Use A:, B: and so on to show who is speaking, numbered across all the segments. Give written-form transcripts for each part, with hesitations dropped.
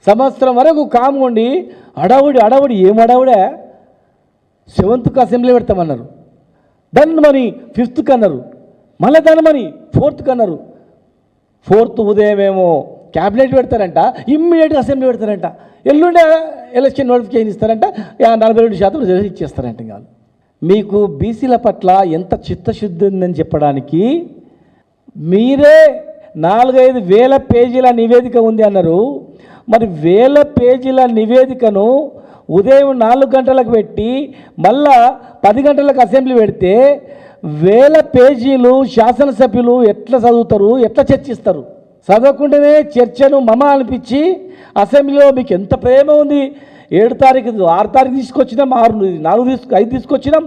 A: సంవత్సరం వరకు కాముండి అడవుడి ఏం అడవుడే 7th అసెంబ్లీ పెడతామన్నారు, దాన్ని మరి 5th అన్నారు, మళ్ళీ దాన్ని మరి 4th అన్నారు. 4th ఉదయమేమో క్యాబినెట్ పెడతారంట, ఇమ్మీడియట్గా అసెంబ్లీ పెడతారంట, ఎల్లుండే ఎలక్షన్ నోటిఫికేషన్ ఇస్తారంట, 42% రిజర్వ్ ఇచ్చేస్తారంట. ఇంకా మీకు బీసీల పట్ల ఎంత చిత్తశుద్ధి ఉందని చెప్పడానికి మీరే 4-5 వేల పేజీల నివేదిక ఉంది అన్నారు. మరి 1000 పేజీల నివేదికను ఉదయం 4 గంటలకు పెట్టి మళ్ళా 10 గంటలకు అసెంబ్లీ పెడితే 1000 పేజీలు శాసనసభ్యులు ఎట్లా చదువుతారు, ఎట్లా చర్చిస్తారు? చదవకుండానే చర్చను మమ అనిపించి అసెంబ్లీలో మీకు ఎంత ప్రేమ ఉంది, 7 తారీఖు 6 తారీఖు తీసుకొచ్చినాం, 5 తీసుకొచ్చినాం,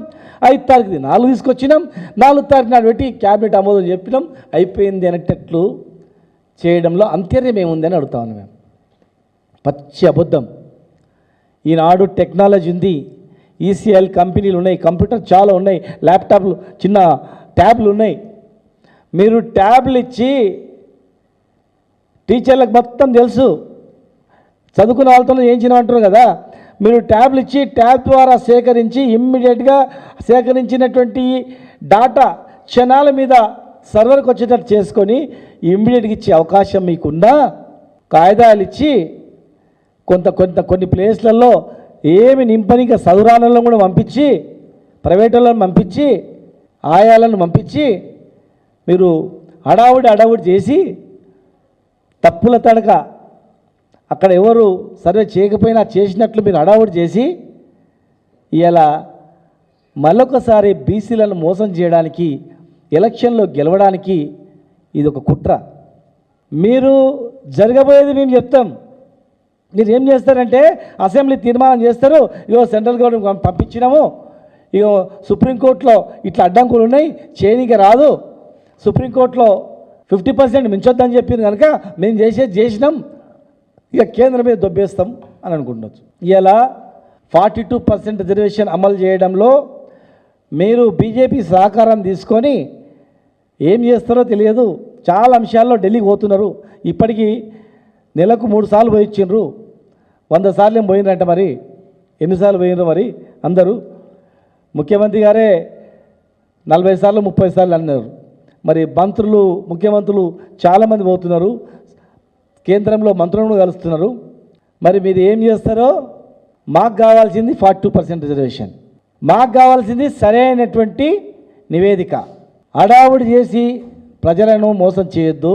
A: 5 తారీఖుది 4 తీసుకొచ్చినాం, 4 తారీఖు నాడు పెట్టి క్యాబినెట్ ఆమోదం చెప్పినాం, అయిపోయింది అనేటట్లు చేయడంలో అంతర్యం ఏముంది అని అడుగుతాను మేము. పచ్చి అబద్ధం. ఈనాడు టెక్నాలజీ ఉంది, ఈసీఎల్ కంపెనీలు ఉన్నాయి, కంప్యూటర్ చాలా ఉన్నాయి, ల్యాప్టాప్లు చిన్న ట్యాబ్లు ఉన్నాయి. మీరు ట్యాబ్లు ఇచ్చి టీచర్లకు మొత్తం తెలుసు, చదువుకున్న వాళ్ళతో చేయించినామంటారు కదా, మీరు ట్యాబ్లు ఇచ్చి ట్యాబ్ ద్వారా సేకరించి ఇమ్మీడియట్గా సేకరించినటువంటి డాటా క్షణాల మీద సర్వర్కి వచ్చేటట్టు చేసుకొని ఇమ్మీడియట్గా ఇచ్చే అవకాశం మీకుందా? కాగితాలు ఇచ్చి కొన్ని ప్లేస్లలో ఏమి నింపనిక చదువురాళ్ళను కూడా పంపించి, ప్రైవేట్ వాళ్ళని పంపించి, ఆయాలను పంపించి మీరు అడావుడి చేసి తప్పుల తడక అక్కడ ఎవరు సర్వే చేయకపోయినా చేసినట్లు మీరు అడావుడి చేసి ఇలా మళ్ళొకసారి బీసీలను మోసం చేయడానికి, ఎలక్షన్లో గెలవడానికి ఇది ఒక కుట్ర. మీరు జరగబోయేది మేము చెప్తాం. మీరు ఏం చేస్తారంటే అసెంబ్లీ తీర్మానం చేస్తారు, ఇగో సెంట్రల్ గవర్నమెంట్ పంపించినాము, ఇగో సుప్రీంకోర్టులో ఇట్లా అడ్డంకులు ఉన్నాయి, చేయనీకి రాదు, సుప్రీంకోర్టులో 50% మించొద్దని చెప్పింది కనుక మేము చేసినాం, ఇక కేంద్రం మీద దొబ్బేస్తాం అని అనుకుంటున్నాం. ఇలా 42% రిజర్వేషన్ అమలు చేయడంలో మీరు బీజేపీ సహకారం తీసుకొని ఏం చేస్తారో తెలియదు. చాలా అంశాల్లో ఢిల్లీకి పోతున్నారు. ఇప్పటికీ నెలకు 3 సార్లు పోయి ఇచ్చిండ్రు, 100 సార్లు ఏం పోయినరంట. మరి ఎన్నిసార్లు పోయినరు? మరి అందరూ ముఖ్యమంత్రి గారే 40 సార్లు 30 సార్లు అన్నారు. మరి మంత్రులు, ముఖ్యమంత్రులు చాలామంది పోతున్నారు, కేంద్రంలో మంత్రులను కలుస్తున్నారు. మరి మీరు ఏం చేస్తారో? మాకు కావాల్సింది 42% రిజర్వేషన్, మాకు కావాల్సింది సరైనటువంటి నివేదిక. అడావుడి చేసి ప్రజలను మోసం చేయొద్దు.